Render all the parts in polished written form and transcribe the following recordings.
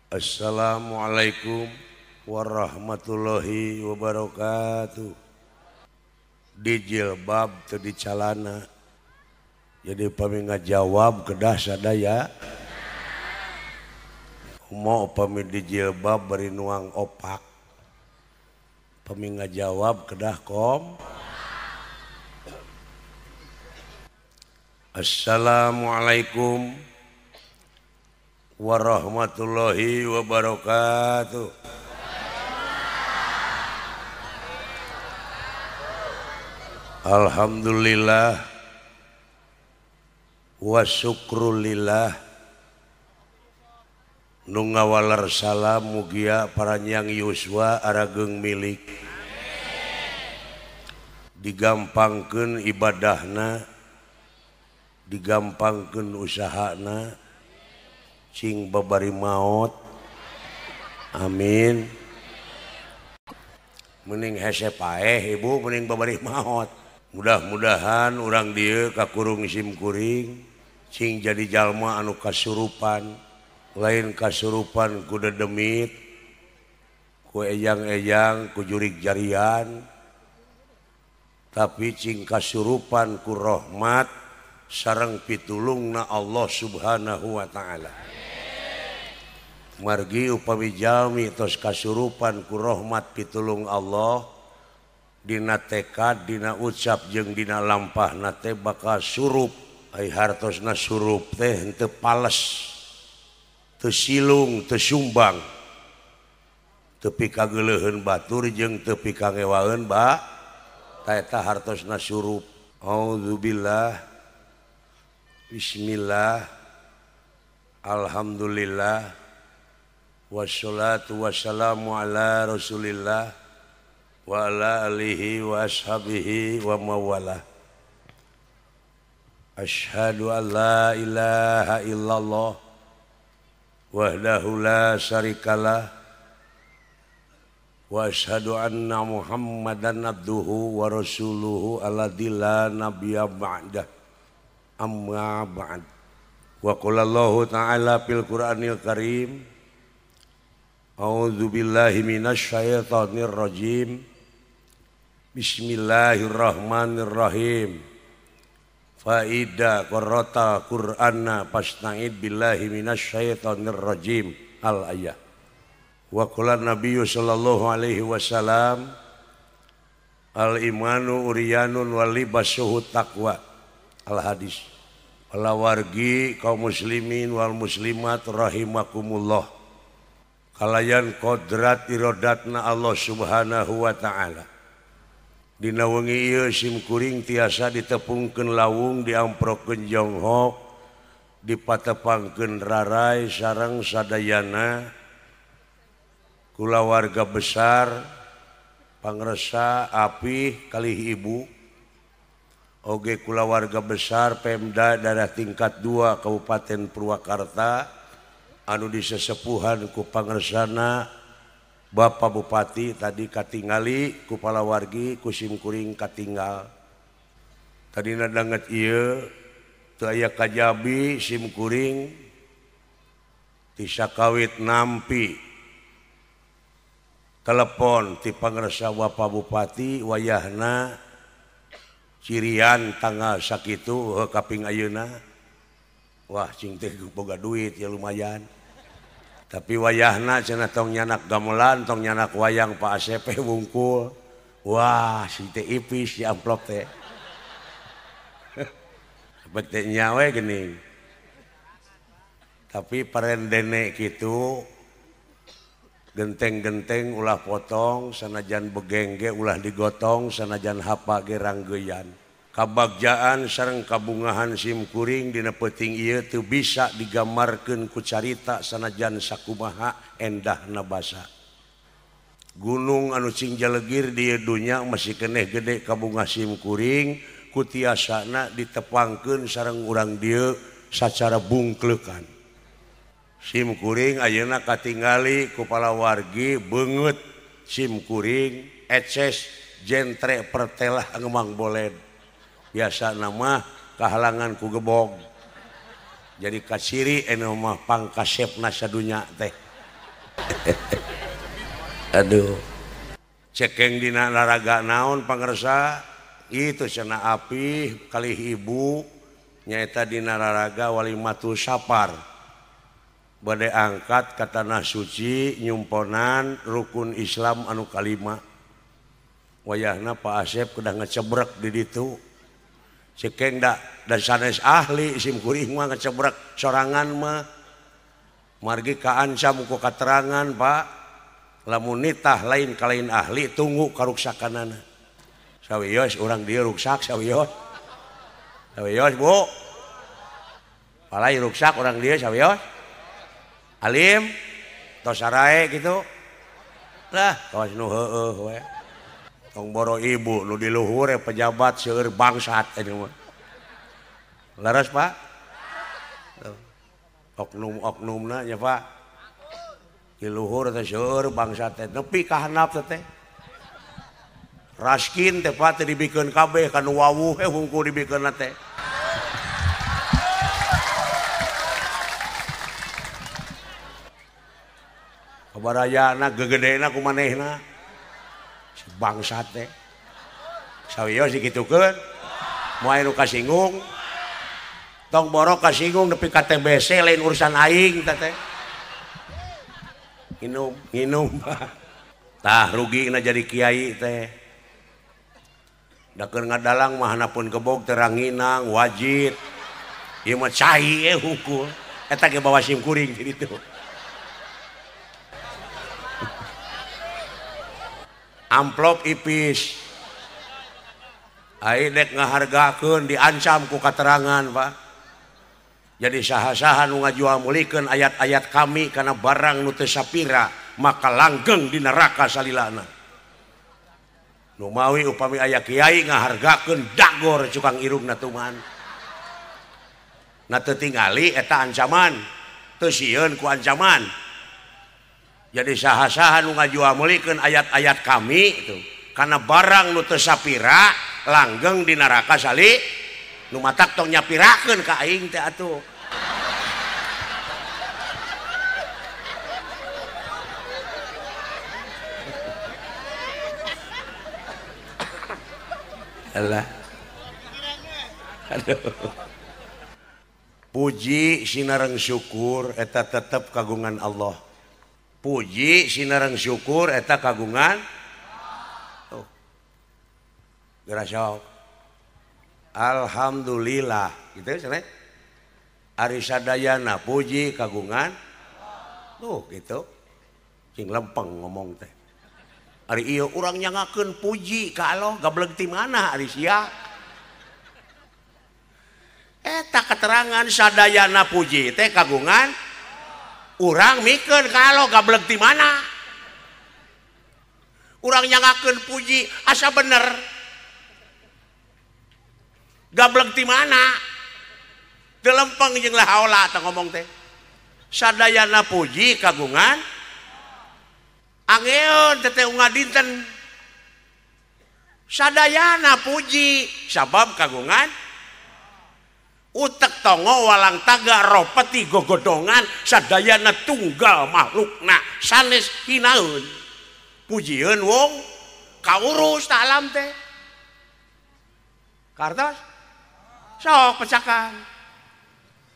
Assalamualaikum warahmatullahi wabarakatuh. Di jilbab teu di calana. Jadi pami ngajawab kedah sadaya. Mau pami di jilbab beri nuang opak. Pami ngajawab kedah kom. Assalamualaikum warahmatullahi wabarakatuh. Alhamdulillah wa syukrulillah nu ngawalar salam mugia paranyang yuswa arageung milik digampangkeun ibadahna digampangkeun usahana cing babari maot amin mending hese paeh ibu mending babari maot mudah-mudahan urang dieu kakurung sim kuring cing jadi jalma anu kasurupan lain kasurupan ku dedemit ku ejang-ejang ku jurig jarian tapi cing kasurupan ku rahmat sareng pitulungna Allah subhanahu wa ta'ala. Margi upami jalmi tos kasurupan ku rahmat pitulung Allah dina tekad dina ucap jeung dina lampahna teh bakal surup ai hartosna surup teh henteu pales teu silung teu sumbang teu pikageuleuheun batur jeung teu pikangewaeun ba eta hartosna surup. Auzubillah bismillah alhamdulillah wassalatu wassalamu ala rasulillah wa ala alihi wa ashabihi wa mawala. Asyhadu an la ilaha illallah wahdahu la syarikalah wa asyhadu anna muhammadan abduhu wa rasuluhu alladzi la nabiyya ba'dah amma ba'd. Wa qala Allahu ta'ala fil Qur'anil Karim a'udzu billahi minasy syaithanir rajim. Bismillahirrahmanirrahim. Fa idza qara'ta Qur'ana fasta'id billahi minasy syaithanir rajim. Al ayah. Wa qala Nabiyyu sallallahu alaihi wasallam al imanu uryanun wal libasuhu taqwa. Al hadis. Wala wargi kaum muslimin wal muslimat rahimakumullah. Kalayan kodrat irodatna Allah subhanahu wa ta'ala. Dina wengi ieu sim kuring tiasa ditepungkeun lawung diamprokeun jonghok dipatepangkeun rarai sareng sadayana kulawarga besar pangresa apih kalih ibu oge kulawarga besar Pemda daerah tingkat 2 Kabupaten Purwakarta anu disesepuhan ku pangresana Bapak Bupati tadi katingali ku palawargi ku sim kuring katinggal tadina danget ieu teu aya kajabi sim kuring ti sakawit nampi telepon ti pangresa Bapak Bupati wayahna cirian tanggal sakitu kaping ayeuna wah cing teh boga duit ya lumayan tapi wayahna cenah tong nyanak gamelan tong nyanak wayang Pak Asep wungkul wah si teh ipis si amplop teh bete nyawe geuning tapi parendene kitu genteng-genteng ulah potong sanajan begengge ulah digotong sanajan hapa ge ranggeuyan kabagjaan sareng kabungahan sim kuring dina peuting ieu teu bisa digambarkeun ku carita sanajan sakumaha endahna basa. Gunung anu cing jalegir di dunya masih keneh gede kabungah sim kuring ku tiasana ditepangkeun sareng urang dieu sacara bungkleukan. Sim kuring ayeuna katingali ku palawargi beungeut sim kuring eces jentre pertelah ngemang boled biasa nama kahalangan ku gebog jadi kasiri anu mah pangkasepna sadunya teh Aduh cekeng dina naraga naon pangersa itu cenah api kali ibu nyaeta dina naraga walimatul sapar bade angkat ka tanah suci nyumponan rukun Islam anu kalima wayahna Pak Asep kudah ngecebrek di ditu cekeng da dan sanes ahli sim kuring mah ngecebrek sorangan mah margi kaancam ku katerangan Pak lamun nitah lain kalain ahli tunggu karuksakanana sawios urang dieu ruksak sawios Bu palai ruksak urang dieu sawios alim tos sarae gitu lah kawas nu heueuh we tong boro ibu nu di luhur pejabat seueur bangsat anu mah leres Pak oknum-oknumna nya Pak di luhur teh seueur bangsa teh nepi ka handap teh raskin teh Pak teh dibikeun kabeh kanu wawuh hungkul dibikeunna teh kabarayana gegedena kumanehna si bangsa teh sawios digitukeun moal nu kasinggung tong borok kasinggung nepi ka TBC lain urusan aing teh nginum tah rugi na jadi kiai teh da keur ngadalang mah hanapun gebog teranginang wajib ieu mah cai hukul eta ge bawa sim kuring di ditu amplop ipis ai dek ngahargakeun diancam ku katerangan Pak jadi saha-saha nu ngajual mulikeun ayat-ayat kami karena barang nu teu sapira maka langgeng di neraka salilana nu mawi upami aya kiai ngahargakeun dagor cukang irungna tuman na teu tingali eta ancaman teu sieun ku ancaman jadi saha-saha nu ngajual mulikeun ayat-ayat kami itu karena barang nu teu sapira langgeng di neraka sali nu matak tong nyapirakeun ka aing teh atuh Allah aduh puji sinareng syukur eta tetep kagungan Allah puji sinareng syukur eta kagungan oh gerasok alhamdulillah gitu cenah ari sadayana puji kagungan tuh gitu cing lempeng ngomong teh ari ieu urang nyangakeun puji ka Allah gableg ti mana ari sia eta keterangan sadayana puji teh kagungan urang mikeun ka Allah gableg ti mana urang nyangakeun puji asa bener gableg ti mana teu lempeng jeung lahaula tah ngomong teh sadayana puji kagungan angeun teteh unga dinten sadayana puji sabab kagungan utek tongo walang taga roh peti gogodongan sadayana tunggal makhlukna sanes hinaeun pujieun wong kaurus ta alam teh kartos sok pecakan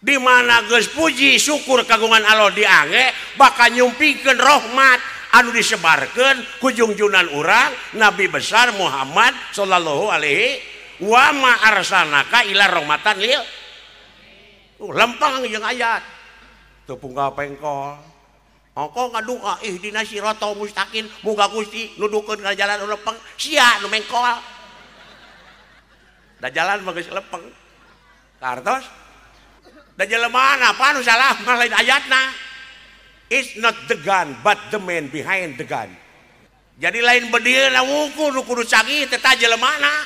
di mana geus puji syukur kagungan Allah diange bakal nyumpikeun rahmat anu disebarkeun ku junjunan urang Nabi besar Muhammad sallallahu alaihi wa ma arsalnaka ila rahmatan lil lempeng jeung ayat teu punggal pengkol ongko ngadua ihdinas siratal mustaqim muga Gusti nuduhkeun ka jalan lempeng sia nu mengkol da jalan bagus lempeng kartos da jelema apa nu salah mah lain ayatna. It's not the gun, but the man behind the gun. Jadi lain bedieu na wungkul nu kudu canggih teh tah jelemana.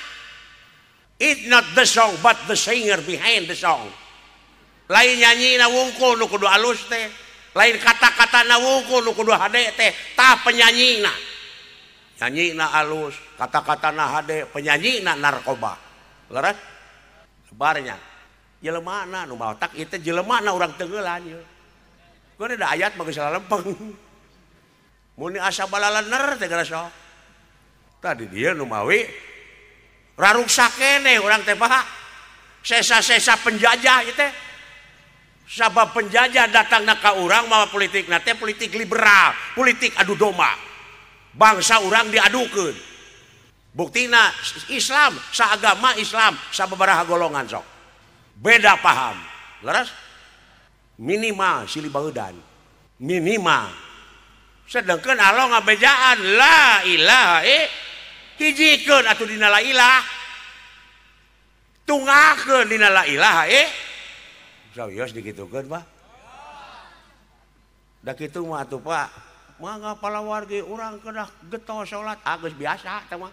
It's not the song, but the singer behind the song. Lain nyanyi na wungkul nu kudu alus teh. Lain kata-kata na wungkul nu kudu hade teh tah penyanyina. Nyanyina alus, kata-kata na hade, penyanyina narkoba. Leres? Lebarnya. Jelemana nu batak ieu teh jelemana urang teu ngeulan ieu. Gue ada ayat bagus salah lempeng muni asa balalaner teh sok tadi dia nu mawi raruksak keneh urang teh paha sesa-sesa penjajah ieu teh sabab penjajah datangna ka urang mawa politik na teh politik liberal politik adu domba bangsa urang diadukeun buktina Islam saagama Islam sababaraha golongan sok beda paham leres minimal silih baeudan minimal sedangkan Allah ngabejaan la ilaha hijikeun atuh dina la ilah tunggakeun dina la ilaha sawios digitukeun Pak da kitu mah atuh Pak mangga palawargi urang kedah getol salat geus biasa teh mah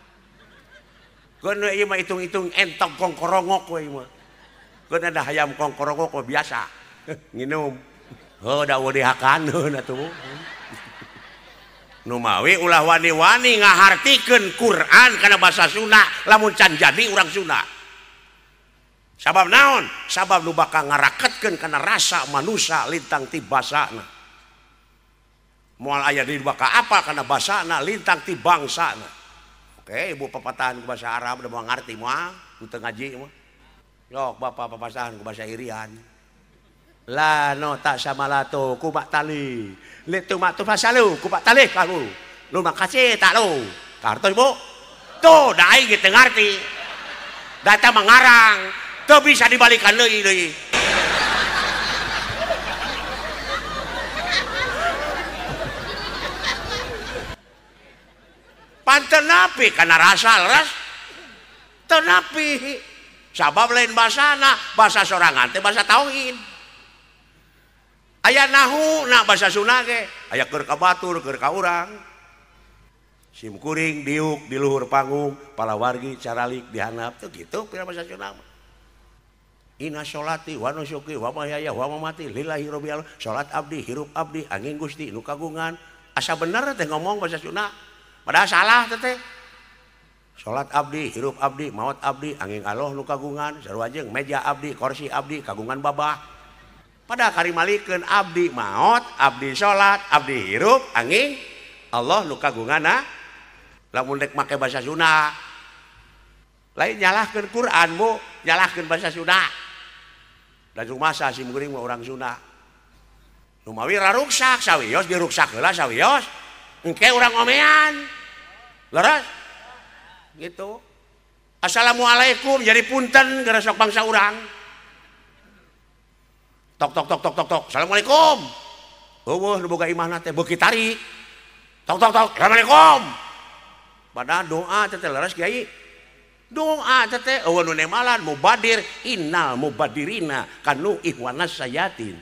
keun ieu mah hitung-hitung entok kongkorongok we mah keun ada hayam kongkorongok mah biasa nginum heuh da dihakanun atuh nu mawi ulah wani-wani ngahartikeun Quran kana basa Sunda lamun can jadi urang Sunda sabab naon sabab nu bakal ngaraketkeun kana rasa manusia lintang ti basana moal aya di bakal apa kana basana lintang ti bangsana oke ibu papatahan ku bahasa Arab udah mau ngarti moal ku teu ngaji mah yok bapak papasahan ku bahasa Irian la no tak samalato ku bak tali litu mak tu pasalu ku bak tali kalu lu makasih tak lu kartu ibu tuh da aing teu ngarti data mengarang teu bisa dibalikan deui panten napi kana rasa leres teu napi sabab lain basana bahasa sorangan teh bahasa tauhid aya nahu na bahasa Sunda ge aya keur ka batur keur ka urang sim kuring diuk di luhur panggung palawargi caralik dihanap teh kitu pira bahasa Sunda mah inna sholati wa nusuki wa mahyaya wa mamati lillahi rabbil alamin salat abdi hirup abdi angin Gusti nu kagungan asa bener teh ngomong bahasa Sunda padahal salah teh salat abdi hirup abdi maot abdi angin Allah nu kagungan sarua jeung meja abdi kursi abdi kagungan babah pada karimalikeun abdi maot abdi salat abdi hirup angin Allah nu kagunganna lamun dek make bahasa Sunda lain nyalahkeun Quran bu nyalahkeun bahasa Sunda dan rumasa sim kuring mah urang Sunda nu mawi raruksak sawios diruksak heula sawios engke urang omean leres gitu assalamualaikum jadi punten gara sok bangsa urang tok tok tok tok tok tok assalamualaikum eueuh nu boga imahna teh beuki tarik tok tok tok assalamualaikum padahal doa teh leres kiai doa teh eueuh nu nemalan mubadir innal mubadirina kanu ihwanas sayatin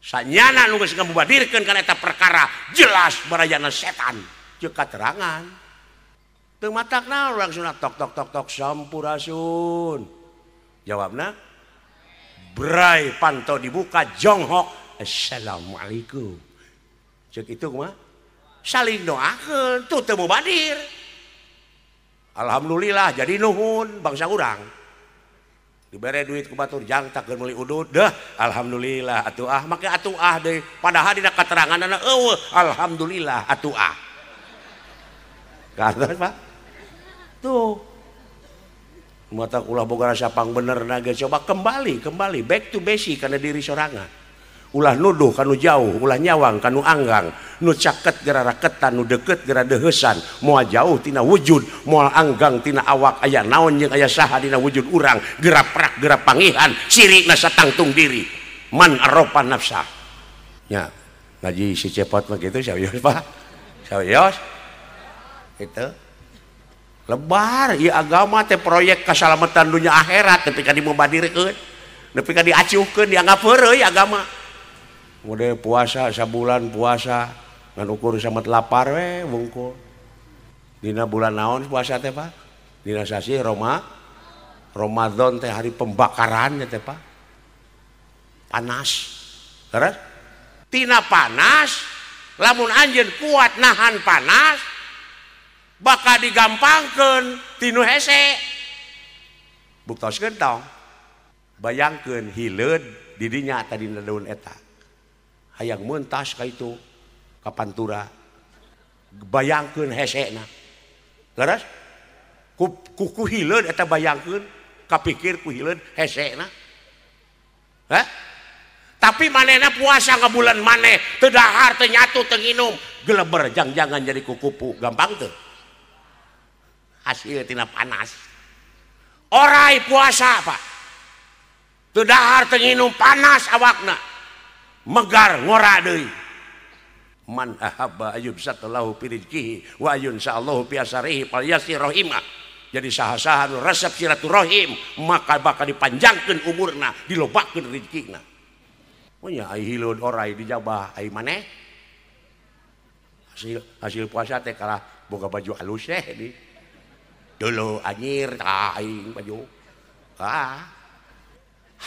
sanyana nu geus ngamubadirkeun kana eta perkara jelas barayana setan ceuk katerangan teu matakna urang Sunda tok tok tok tok sampurasun jawabna berai pantau dibuka jonghok assalamualaikum cek itu mah saling doakeun tuh teu mubadir alhamdulillah jadi nuhun bangsa urang dibere duit ku batur jangtakeun meuli udud dah alhamdulillah atuh make atuh deui padahal dina kateranganna eueuh alhamdulillah atuh Karena Pak tuh mata ulah boga rasa pang bener nage coba kembali back to basic karena diri sorangan ulah nuduh kanu jauh ulah nyawang kanu anggang nu caket gara raketan nu deket gara deheusan moal jauh tina wujud moal anggang tina awak aya naon jeung aya saha dina wujud urang geura prak geura pangihan sirina satangtung diri man aropa nafsa nya ngaji si cepot mah kitu sawios Pak sawios itu lebar ieu agama teh proyek kasalamatan dunia akhirat tapi ka dimubadirkeun tapi ka diacuhkeun dianggap heureuy agama mode puasa sabulan puasa ngan ukur samet lapar we wungkul dina bulan naon puasa teh Pak dina sasi Ramadan teh hari pembakaran teh Pak panas terus tina panas lamun anjeun kuat nahan panas bakal digampangkeun tinu hese buktoskeun tong bayangkeun hileud di dinya tadi daun eta hayang meuntas ka itu ka pantura bayangkeun hesekna leres ku hileud eta bayangkeun kapikir ku hileud hesekna tapi manehna puasa ngabulan maneh teu dahar teu nyatu teu nginum geleber jangan jadi kukupu gampang teu hasil tina panas orai puasa Pak teu dahar teu nginum panas awakna megar ngora deui man ahabba ayyubsatallahu fi rizqihi wa yunsa'allahu fi asarihi falyasir rahimah jadi saha-saha nu resep silaturahim maka bakal dipanjangkeun umurna dilobakeun rezekina nya ai hileud orai dijabah ai maneh hasil puasa teh kalah boga baju halus teh di dulu anjir tah aing baju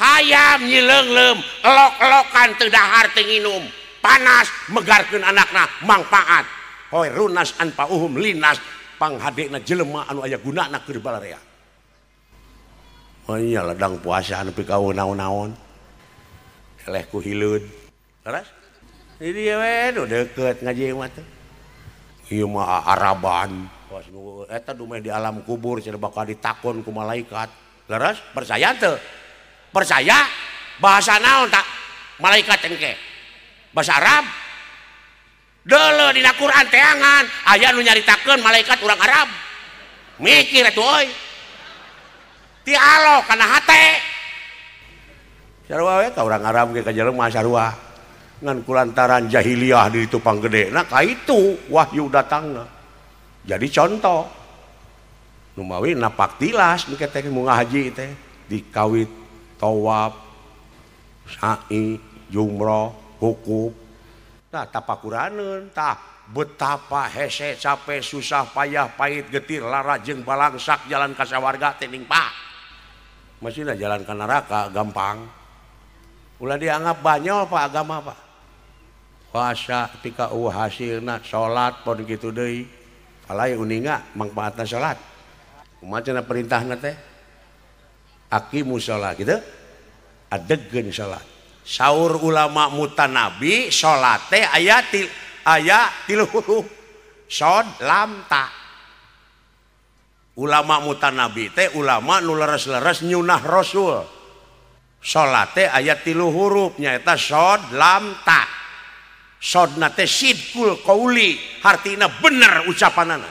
hayam nyileunglem elok-elokan teu dahar teu nginum panas megarkeun anakna mangpaat hoy runas anpauhum linas panghadena jelema anu aya gunana keur balarea nya ledang puasa nepi ka naon-naon eleh ku hileud leres di dieu we nu deukeut ngaji mah teh ieu mah araban pas nu eta dumeh di alam kubur cenah bakal ditakon ku malaikat leres percaya teu percaya bahasa naon tak malaikat engke bahasa Arab deuleu dina Quran teangan aya nu nyaritakeun malaikat urang Arab mikir atuh euy ti alo kana hate sarua we ka urang Arab ge ka jelema sarua ngan kulantaran jahiliyah di itu panggedena ka itu wahyu datangna jadi contoh nu mawi napak tilas engke teh mun ngahaji teh dikawit tawaf sa'i jumrah wukuf tah tapakuraneun tah betapa hese capek susah payah pahit getir lara jeung balangsak jalan ka sawarga teh ning Pak masihna jalan ka neraka gampang ulah dianggap banyol Pak agama Pak puasa ketika hasilna salat pun kitu deui alai uninga mangpaatna salat kumaha cenah perintahna teh aqimus shalah gitu adegeun salat saur ulama mutanabi salat teh aya 3 huruf shod lam ta ulama mutanabi teh ulama nu leres-leres nyunah rasul salat teh aya 3 huruf nyaeta shod lam ta sodna teh sidqul qauli hartina bener ucapanana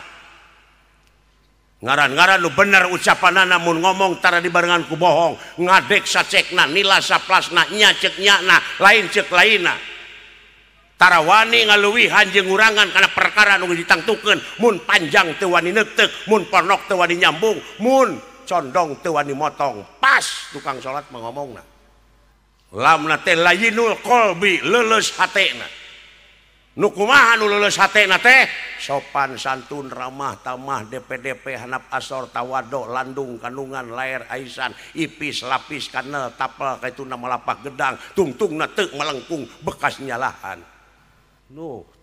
ngaran-ngaran nu bener ucapanana mun ngomong tara dibarengan ku bohong ngadek sacekna nila saplasna nya cek nyana lain cek laina tara wani ngaluwihan jeung urangan kana perkara nu ditangtukeun mun panjang teu wani neuteuk mun ponok teu wani nyambung mun condong teu wani motong pas tukang salat mangomongna lamna teh layinul qalbi leuleus hatena nu kumaha nu leuleus hatena teh sopan santun ramah tamah DP handap asor tawado landung kandungan lair aisan ipis lapis kanel tapel kaituna malapak gedang tungtungna teu melengkung bekas nyalahan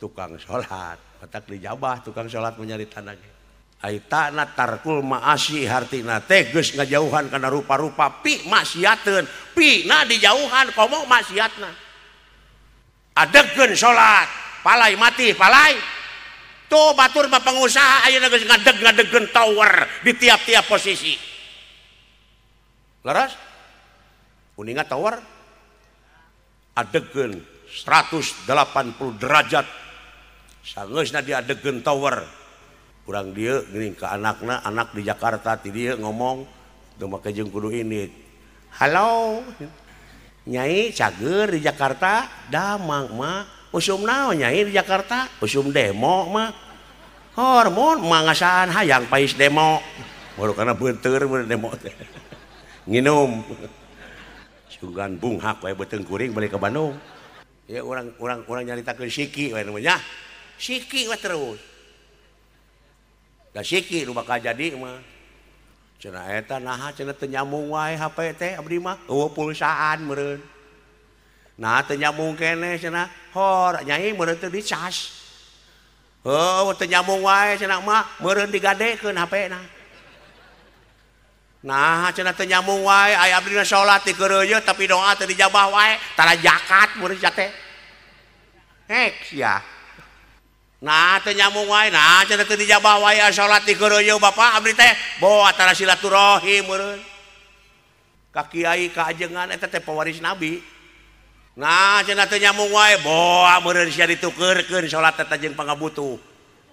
tukang salat matak dijabah tukang salat menyarita lagi aitana tarkul maasi hartina teh geus ngajauhan kana rupa-rupa pi maksiateun pi na dijauhan komo maksiatna adegeun salat palai mati palai tuh batur mah pengusaha ayeuna geus ngadeg-ngadegeun tower di tiap-tiap posisi leres uninga tower adegeun 180 derajat sangeusna diadegeun tower urang dieu geuning ka anakna anak di Jakarta ti dieu ngomong teu make jeung kudu ini halo nyai cager di Jakarta damang mah usum naon nyai di Jakarta usum demo mah hormon mangasaan hayang pais demo baru kana beunteur demo teh nginum sugan bunghak we beuteung kuring balik ka Bandung ya orang nyaritakeun siki we namanya siki we terus da siki nu bakal jadi mah cenah eta naha cenah teu nyambung wae HP teh abdi mah eueuh pulsaan meureun nah teu nyambung keneh cenah hor nyai meureun teu dicas teu nyambung wae cenah mah meureun digadekeun HP-na nah cenah teu nyambung wae aya abdi na salat di keureuyeut tapi doa teu dijabah wae tara jakat meureun teh hek sia Nah teu nyambung wae, nah cenah teu dijabah wae salat di keureuy Bapak abdi teh bawa antara silaturahim meureun. Ka kiai ka ajengan eta teh pewaris Nabi. Nah cenah teu nyambung wae bawa meureun sia ditukeurkeun salat teh jeung pangabutuh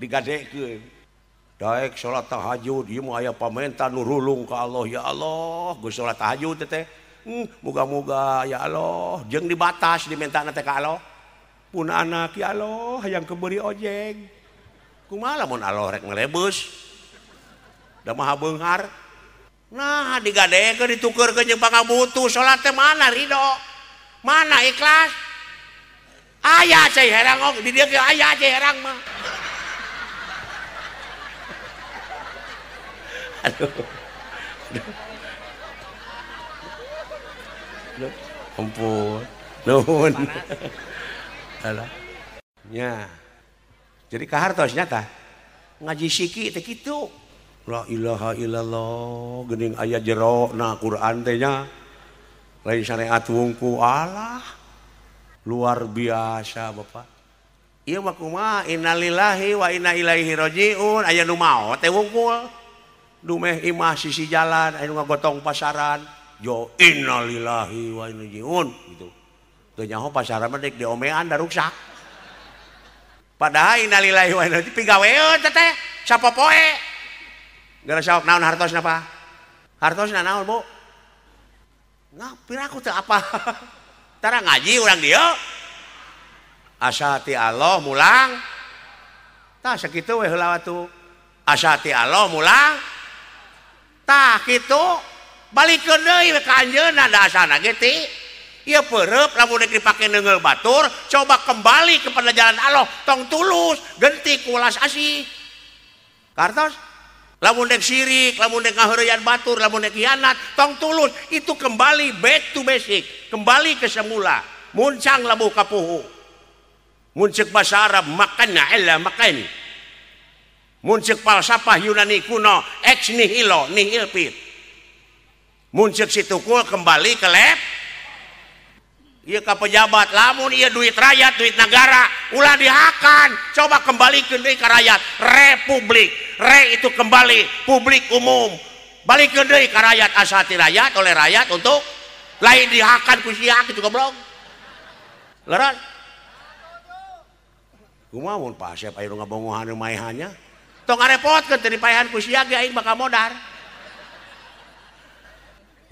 digadekeun. Daek salat tahajud ieu mah aya pamenta nu rulung ka Allah ya Allah geus salat tahajud teh. Moga-moga ya Allah jeung dibatas dimentana teh ka Allah. Pun anak ya Allah hayang keberi ojek. Kumaha lamun Allah rek ngelebeus. Da maha beunghar. Nah digadekeun ditukeurkeun jeung pangabutuh salat teh mana ridho? Mana ikhlas? Aya cai herang di dieu ge aya cai herang mah. Aduh. Ampun. Nuhun. Alah. Nya. Jadi kahartos nyata. Ngaji siki teh kitu. La ilaha illallah geuning aya jerona Quran teh nya. Lain syariat wungku Allah. Luar biasa Bapak. Ieu mah kumaha innalillahi wa inna ilaihi rajiun aya nu maot teh wungkul. Dumeh imah sisi jalan aya nu ngagotong pasaran. Yo innalillahi wa inna ilaihi rajiun gitu. Teu nyaho pasaran mah dek diomean da rusak. Padahal innalillahi wa inna ilaihi pigaweun teh sapopoe. Gara saok naon hartosna apa? Hartosna naon, Bu? Nah, piraku teh apa? Tara ngaji urang dieu. Asati Allah mulang. Tah sakitu we heula atuh. Asati Allah mulang. Tah kitu balikeun deui ka anjeunna da asana ge ti. Ieu peureup lamun rek dipake neungeul batur, coba kembali kepada jalan Allah, tong tulus, genti ku welas asih. Kartos lamun dek syirik, lamun dek ngaheureyan batur, lamun dek khianat, tong tulus, itu kembali back to basic, kembali ke semula. Muncang labu kapuhu. Mun ceuk basa Arab makanna illa makani. Mun ceuk falsafah Yunani kuno ex nihilo nihil pit. Mun ceuk situkul kembali ke lab. Ieu ka pejabat lamun ieu duit rakyat duit negara ulah dihakan coba kembalikan deui ka rakyat republik re itu kembali publik umum balikeun deui ka rakyat asati rakyat oleh rakyat untuk lain dihakan ku sia kitu goblok leran kumaha mun Pak Asep aya nu ngabongohan maehannya tong ngarepotkeun teu dipaehan ku sia ge aing bakal modar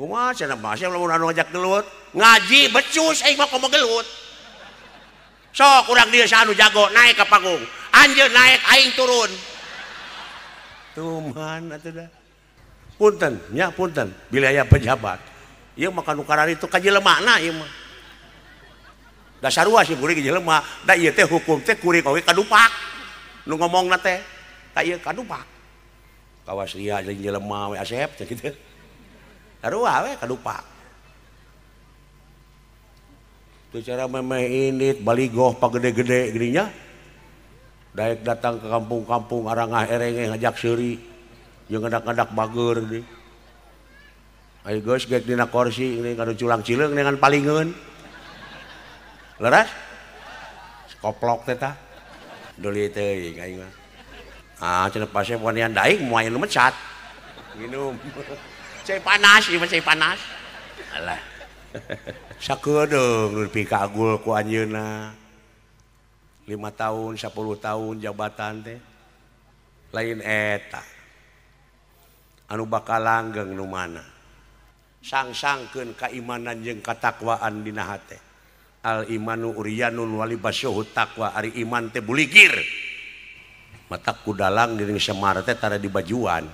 kumaha cenah Pak Asep lamun anu ngajak gelut ngaji becus aing mah komo gelut sok urang dieu anu jago naik ka panggung anjeun naik aing turun tuman atuh da punten nya punten bila aya pejabat ieu mah kanu karar itu ka jelemana ieu mah da sarua sih kuring jelema da ieu teh hukum teh kuring oge kadupak nu ngomongna teh ka ieu kadupak kawas liha jeung jelema we Asep teh kitu sarua we kadupak itu cara memeh init baligoh pagede-gede gininya daek datang ke kampung-kampung arangah erenge ngajak seuri jeung ngadak-ngadak bager deui ayo geus gek dina kursi ini kanu culang cileung dengan palingeun leras koplok teh tah deuli teuing aing mah cenah pase panian daing moal nu mecat minum cai panas ieu mah cai panas alah sakedeung nu pikagul ku anjeunna 5 tahun 10 tahun jabatan teh lain eta anu bakal langgeng nu mana sang-sangkeun kaimanan jeung katakwaan dina hate al imanu uryanun wali basyuhut taqwa ari iman teh buligir matak kudalang geuning Semar teh tara di bajuan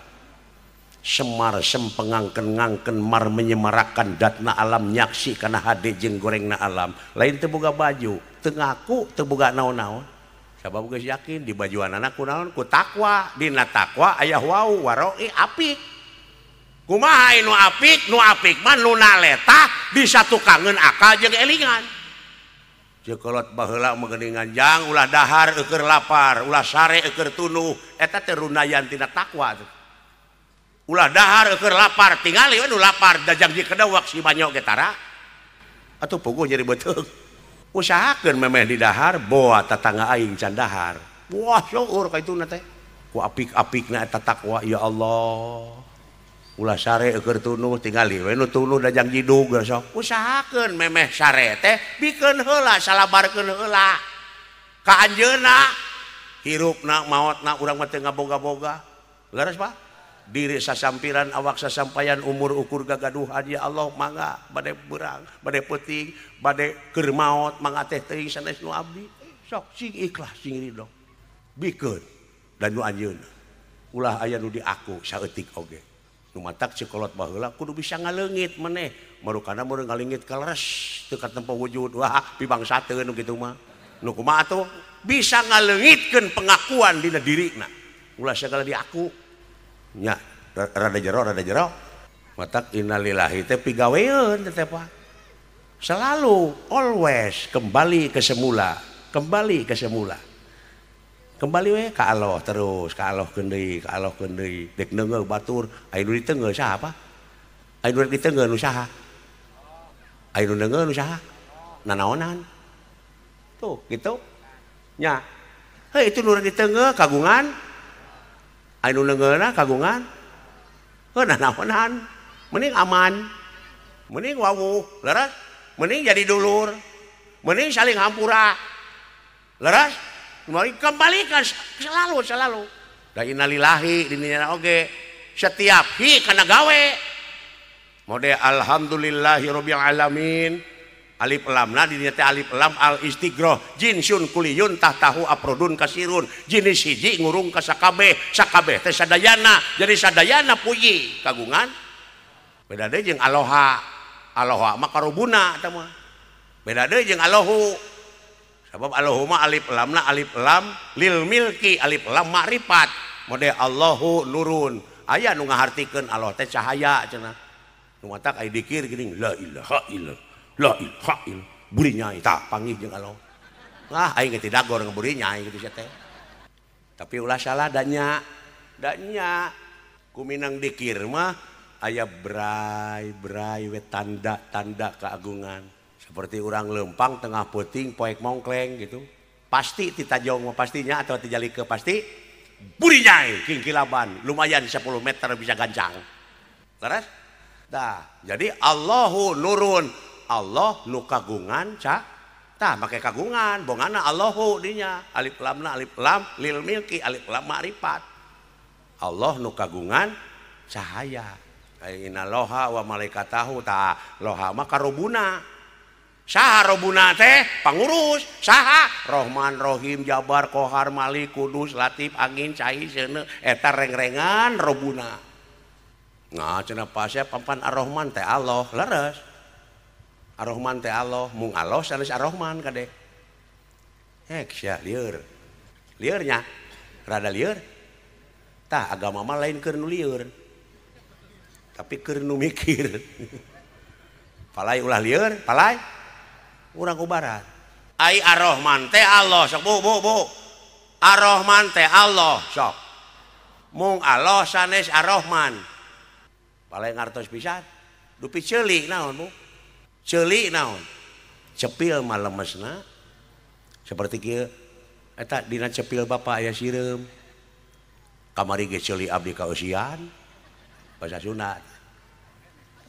Semar sempengangken-ngangken mar menyemarakan datna alam nyaksi kana hade jeung gorengna alam lain teu boga baju teu ngaku teu boga naon-naon sabab geus yakin di bajuanana kunaon ku takwa dina takwa aya wau waroi apik kumaha nu apik mah nu naleta disatukangeun akal jeung elingan jekolot baheula meugeuningan jang ulah dahar eukeur lapar ulah sare eukeur tunuh eta teh runayan tina takwa tuh ulah dahar keur lapar tingali we nu lapar da janji kedawak si banyo ge tara atuh puguh jadi beuteung usahakeun memeh di dahar boa tatangga aing can dahar wah syukur ka itu teh ku apik-apikna eta takwa ya Allah ulah sare keur tunuh tingali we nu tunuh dajang jidug sok usahakeun memeh sare teh bikeun heula salabarkeun heula ka anjeunna hirupna maotna urang mah teu ngaboga-boga leres Pak diri sasampiran awak sasampayan umur ukur gagaduhan ya Allah mangga bade beurang bade peuting bade keur maot mangga teh teuing sanes nu abdi sok sing ikhlas sing ridho bikeun dan nu anjeunna ulah aya nu diaku saeutik oge nu matak cikolot baheula kudu bisa ngaleungit maneh marukana mun ngaleungit kaleres teu katempo wujud wah pibangsateun nu kitu mah nu kumaha atuh bisa ngaleungitkeun pengakuan dina dirina ulah segala diaku nya rada jero matak innalillahi teh pigaweun teh Pak selalu always kembali ke semula kembali we ka Allah terus ka Allah keun deui dek neungeul batur aya nu diteungeuh saha apa aya nu diteungeuh nu saha aya nu neungeul nu saha nanaonan tuh gitu nya heuh itu nu diteungeuh kagungan anu neungeulna kagungan heuh nanaonan mending aman mending wawuh leres mending jadi dulur mending saling hampura leres kembalikan selalu da innalillahi dinina oge setiap hi kana gawe mode alhamdulillahirabbil alamin alif lamna di teh alif lam al istighroh jinsun kuliyun tahtahu aprodun kasirun jenis hiji ngurung ka sakabeh teh sadayana jadi sadayana puji kagungan beda deui jeung aloha mah karubuna eta mah beda deui jeung alohu sabab alohu mah alif lamna alif lam lil milki alif lam makrifat mode Allahu nurun aya nu ngahartikeun Allah teh cahaya cenah nu matak aya dikir geuning la ilaha illallah la ilaha illallah buri nyai tah panggih jeung Allah aing teh dagor ngeburi nyai kitu sia teh tapi ulah salah danya kuminang dikir mah aya bray we tanda keagungan seperti urang lempang tengah peuting poek mongkleng gitu pasti ti tajong mah pastinya atau ti jalike pasti buri nyai kingkilaban lumayan 10 meter bisa gancang terus tah jadi Allahu nurun Allah nu kagungan tah make kagungan bongana Allahu dinya alif lamna alif lam lil milki alif lam makrifat Allah nu kagungan cahaya inna loha wa malaikatahu tah loha mah karobuna saha robuna teh pangurus saha Rahman Rahim Jabar Kohar Malik Kudus Latif Angin Cai seuneu eta reng-rengan robuna nah cenah pasea pampan Ar-Rahman teh Allah leres Ar-Rahman teh Allah mung Allah sanes Ar-Rahman kade sia lieur nya rada lieur tah agama mah lain keur nu lieur tapi keur nu mikir palai ulah lieur palai urang ku barat ai Ar-Rahman teh Allah sok bu Ar-Rahman teh Allah sok mung Allah sanes Ar-Rahman palai ngartos pisan dupi ceuli naon bu ceuli naon cepil mah lemesna seperti kieu eta dina cepil bapa aya sireum kamari ge ceuli abdi kausian bahasa Sunda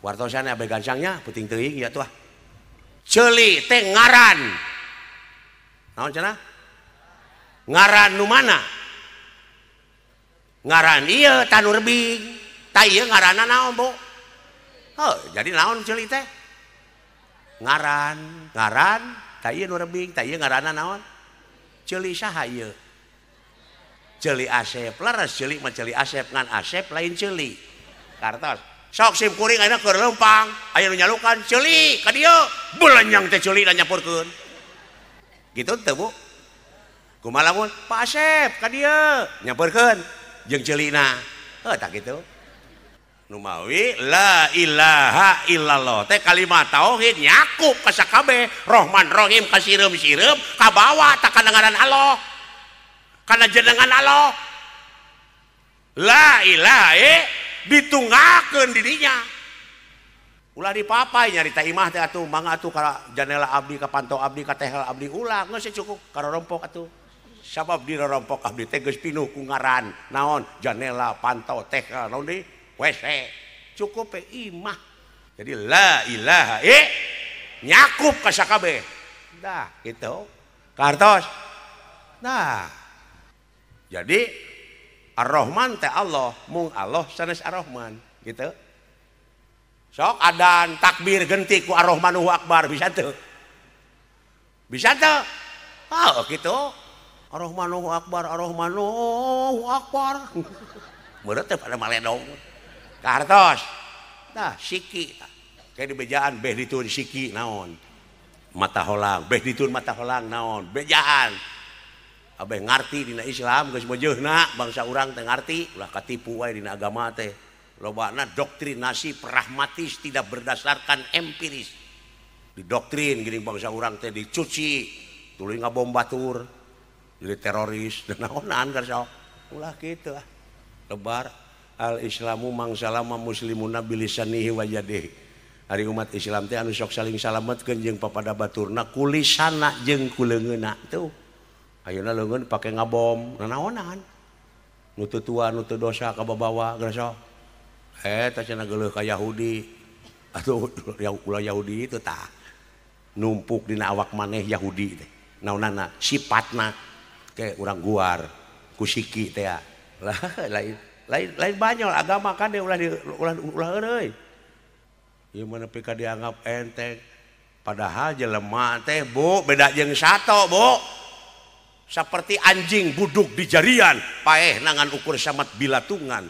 wartosan abe gancangnya puting teuing ya tuh ceuli teh ngaran naon cenah ngaran nu mana ngaran ieu tanu rebing tah ieu ngaranna naon bu jadi naon ceuli teh ngaran tah ieu nu rebing tah ieu ngaranna naon ceuli saha ieu ceuli Asep leres ceuli mah ceuli Asep ngan Asep lain ceuli kartos sok sim kuring ayeuna keur leumpang aya nu nyalukan ceuli ka dieu belanyang teh ceuli da nyapurkeun gitu teu bu kumaha lamun Pak Asep ka dieu nyapurkeun jeung ceulina tah kitu nu mawi la ilaha illallah teh kalimat tauhid nyakup ka sakabeh Rahman Rahim ka sireum-sireum kabawa ta kana ngaran Allah kana jenengan Allah la ilaha ditunggakeun di dinya ulah dipapai nyarita imah teh atuh mangga atuh ka janela abdi ka pantau abdi ka tehel abdi ulah geus cukup karorompok atuh sabab di rompok abdi teh geus pinuh ku ngaran naon janela pantau teh naon deui WC cukup imah jadi la ilaha nyakup ka sakabeh dah gitu kartos nah jadi Ar-Rahman teh Allah mung Allah sanes Ar-Rahman gitu sok adan takbir genti ku Ar-Rahmanu Akbar bisa tuh oh gitu Ar-Rahmanu Akbar menurut teh pada maledong kartos nah siki kayak di bejaan beh ditun siki naon mata holang beh ditun mata holang naon bejaan abeh ngarti dina Islam geus bejeuna bangsa urang teh ngarti ulah katipu wae dina agama teh lobana doktrinasi pragmatis tidak berdasarkan empiris didoktrin gini bangsa urang teh dicuci tuluy ngabom batur jadi teroris dan naonan karsa ulah kitu lebar al islamu mangsalama muslimuna bilisanihi wa yadihi ari umat Islam teh anu sok saling salametkeun jeung papada baturna kulisana jeung kuleungeunna tuh ayeuna leungeun pake ngabom nanaonan nu teu tua nu teu dosa ka babawa geus eta cenah geuleuh ka Yahudi atuh ulah Yahudi itu tah numpuk dina awak maneh Yahudi teh naonana sifatna ke urang guar ku siki teh lain banyol agama kan dia ulah euy ieu mah nepi ka dianggap enteng padahal jelema teh Bu beda jeung sato Bu seperti anjing buduk di jarian paeh nangan ukur samat bilatungan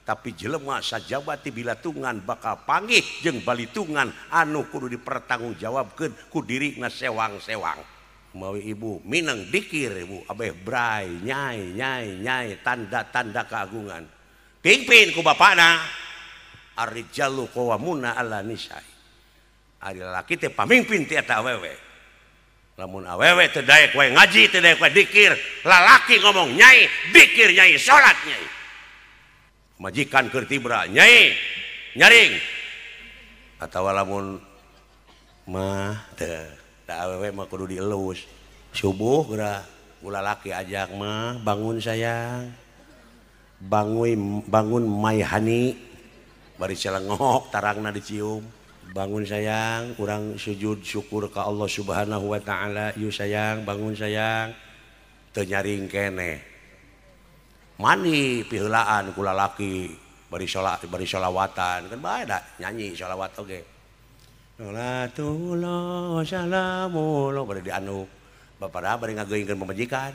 tapi jelema sajabati bilatungan bakal panggih jeung balitungan anu kudu dipertanggungjawabkeun ku dirina sewang-sewang mawi ibu mineng dikir ibu abeh bray nyai tanda-tanda keagungan pimpin ku bapana ar-rijalu qawwamuna 'ala nisai ari lalaki teh pamimpin ti eta awewe lamun awewe teu daek wae ngaji teu daek wae dikir lalaki ngomong nyai dikir nyai salat nyai majikan keur tibra nyai nyaring atawa lamun mah teu da awewe mah kudu dielus subuh geura ulah laki ajak mah bangun sayang bangun maihani bari celengok tarangna dicium bangun sayang urang sujud syukur ka Allah Subhanahu wa taala yuk sayang bangun sayang teu nyaring keneh mani piheulaan ku lalaki bari sholawatan kan bae da nyanyi sholawat oge salatullah salamullah bari dianu bapada bari ngageuingkeun pamajikan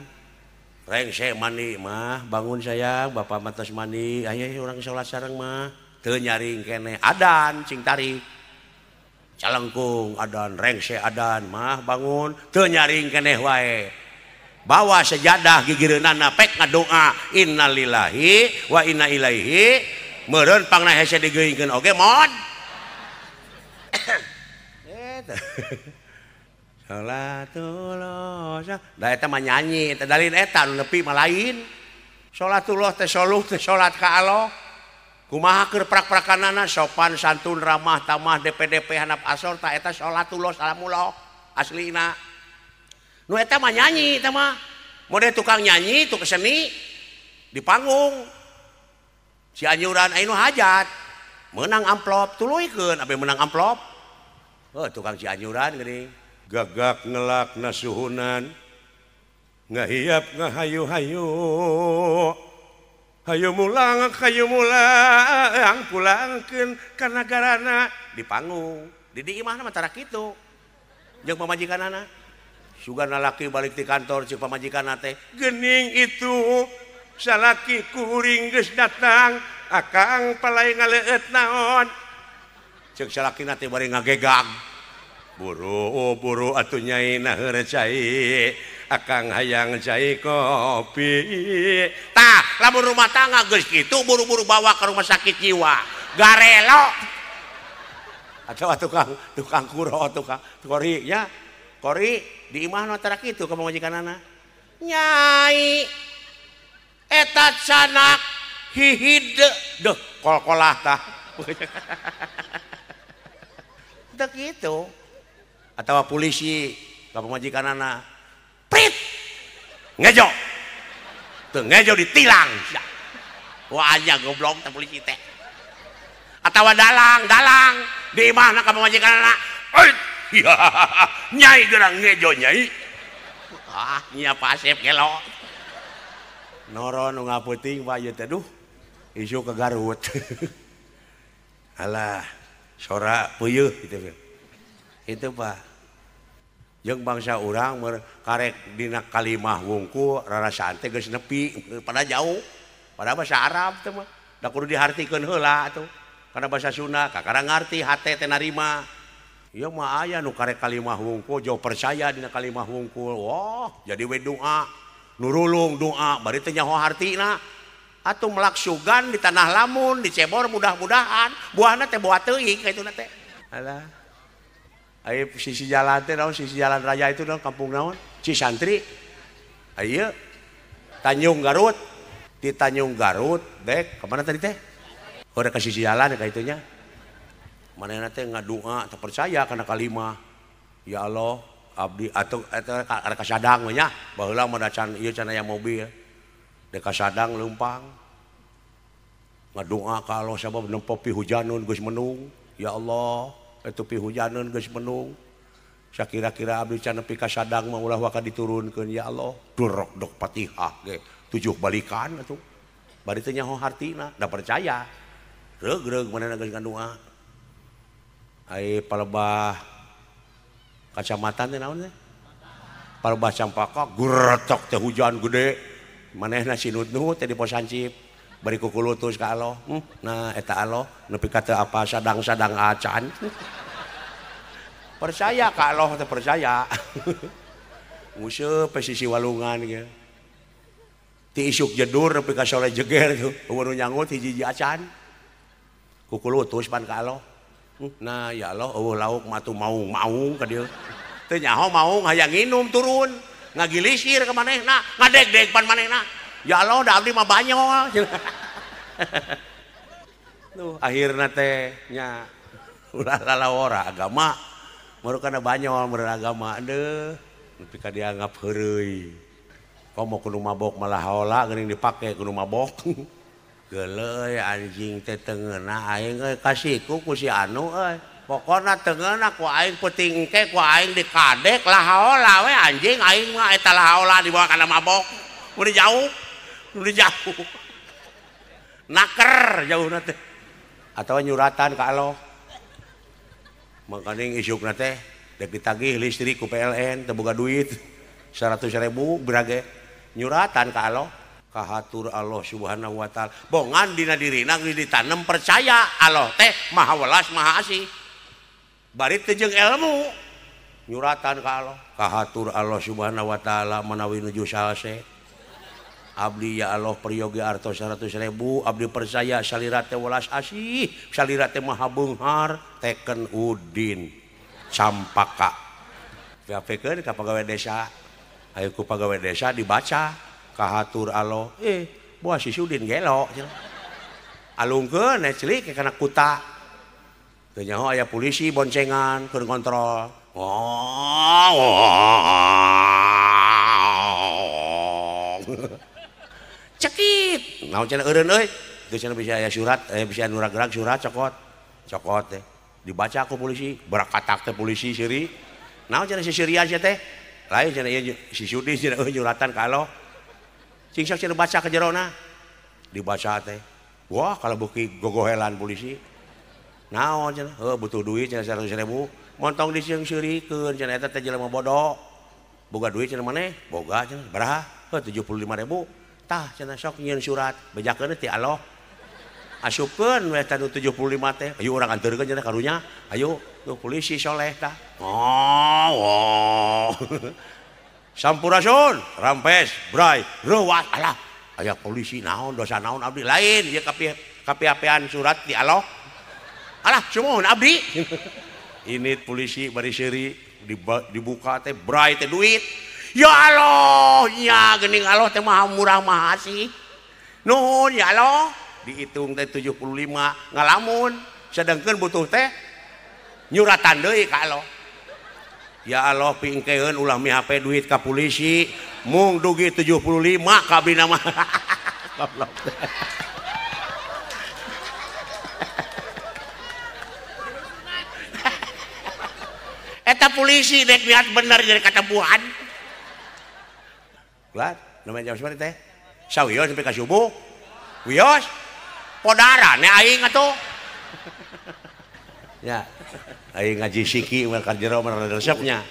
rengse mandi mah bangun sayang bapa matos mandi aya urang salat sareng mah teu nyaring keneh adan cing tarik calengkung adan rengse adan mah bangun teu nyaring keneh wae bawa sejadah gigireunana pek ngadoa innalillahi wa inna ilaihi meureun pangna hese digeuingkeun oge mod eta salatullah da eta mah nyanyi teh dalin eta nu nepi mah lain salatullah teh soluh teh salat ka Allah kumaha keur prak-prakanana sopan santun ramah tamah DP handap asor ta eta salatullah salamullah aslina nu eta mah nyanyi eta mah mode tukang nyanyi tukang seni di panggung si anyuran anu hajat menang amplop tuluykeun abe menang amplop tukang si anyuran geuning gagak ngelak nasuhunan ngahiap ngahayu-hayu hayu mulang pulangkeun ka nagarana di panggung di imahna mah tara kitu jeung pamajikanana sugana laki balik di kantor cik pamajikanna teh geuning itu salaki kuring geus datang akang palai ngaleueut naon ceuk salakina teh bari ngagegag buru atuh nyai na heureuh cai akang hayang cai kopi tah lamun rumah tangga geus kitu buru-buru bawa ke rumah sakit jiwa garelo atawa tukang kuro tukang kori nya kori di imah nu tara kitu ka majikanana nyai eta canak hihid deuh kol-kolah tah teu kitu atawa polisi ka pamajikanana prit ngejo tuh ngejo ditilang wah aja goblok teh polisi teh atawa dalang di mana ka pamajikan anak nyai gerang ngejo nyai nya pasep gelo noron nu ngapeuting Pak ieu teh duh isu ke Garut alah sora peuyeul gitu itu Pak jeung bangsa urang karek dina kalimah wungkul rarasaan teh geus nepi pada jauh pada bahasa Arab teh mah da kudu dihartikeun heula atuh kana bahasa Sunda kakara ngarti hate teh narima ieu mah aya nu karek kalimah wungkul jauh percaya dina kalimah wungkul wah jadi we doa nurulung doa bari teh nyaho hartina atuh melaksugan di tanah lamun dicebor mudah-mudahan buahna teh buah teuing kaituna teh alah aya sisi jalan teh naon sisi jalan raya itu naon kampung naon Cisantri aya Tanjung Garut di Tanjung Garut dek kemana tadi teh udah ke sisi jalan kayak itunya manehna teh ngadoa teh percaya kana kalimah ya Allah abdi atau ada kasadang nya baheula mah can ieu can aya mobil dek kasadang leumpang ngadoa ka Allah sabab nempo pi hujanun geus menung ya Allah itu pi hujanun geus menung sakira-kira abdi can nepi ka sadang mah ulah waka diturunkeun ya Allah durok dok Fatihah ge 7 balikan atuh bari teh nyaho hartina da percaya reug-reug manehna geus ngadoa ai palebah kacamatan teh naon teh palebah Campaka gretok teh hujan gede manehna sinut-nut teh di pos hancip bari kukulutus ka Allah nah eta Allah nepi ka teu apa sadang-sadang acan percaya ka Allah teh percaya museup sisi walungan ge ti isuk jedur nepi ka sore jeger tuh eueuh nyangut hiji-hiji acan kukulutus pan ka Allah nah ya Allah eueuh lauk matu maung ka dieu teu nyaho maung hayang nginum turun ngagilisir ka manehna ngadeg-deg pan manehna ya Allah da abdi mah banyol tuh akhirna teh nya ulah lalawora agama baru kana banyol beragama deui nepi ka dianggap heureuy komo kudu mabok malah haola geuning dipake kudu mabok geuleuy anjing teh teungeuna aing euy kasihku ku si anu euy pokona teungeuna ku aing peuting engke ku aing dikadek lah haola we anjing aing mah eta lah haola dibawa kana mabok udah jauh naker jauhna teh atawa nyuratan ka Allah makanya isukna teh dek ditagih listrik ku PLN teu boga duit 100.000 berage nyuratan ka Allah kahatur Allah subhanahu wa ta'ala bongan dina dirina geus ditanem percaya Allah teh maha welas maha asih bari teu jeung ilmu nyuratan ka Allah kahatur Allah subhanahu wa ta'ala manawi nuju salse abdi ya Allah priyogi arto 100.000 abdi percaya salira teh welas asih salira teh maha beunghar teken Udin Campaka diapekeun ka pagawe desa aya ku pagawe desa dibaca kahatur Allah buah si Udin gelo alungkeun celik kana kuta teu nyaho aya polisi boncengan keur kontrol cekit naon cenah eureun euy geus cenah bisa aya surat bisa nuragrag surat cokot teh dibaca ku polisi berakatak teh polisi seuri naon cenah si Syria teh lain cenah ieu si Sudi cenah nyuratan ka Allah cing sok cenah baca ka jerona dibaca teh wah kalau beuki gogohelan polisi naon cenah butuh duit cenah 100.000 montong disieung seurikeun cenah eta teh jelema bodoh boga duit cenah maneh boga cenah baraha 75.000 tah cenah sok nyieun surat bejakeun ti Allah asupkeun we tanu 75 teh ayo urang anteurkeun cenah karunya ayo tuh polisi soleh tah sampurasun rampes bray reuwas alah aya polisi naon dosa naon abdi lain ieu kapiapean surat ti Allah alah sumuhun abdi ini polisi bari seuri dibuka teh bray teh duit ya Allah nya geuning Allah teh maha murah maha asih nuhun ya Allah dihitung teh 75 ngalamun sedengkeun butuh teh nyuratan deui ka Allah ya Allah pingkeun ulah mihape duit ka polisi mung dugi 75 kabina mah. Goblok. Eta polisi dek niat bener jadi katempuhan. Lah, namanya jam seperti teh. Sawios sampai ka subuh. Wios. Podara ne aing atuh. Ya. Aing ngaji siki mereka jero resepnya.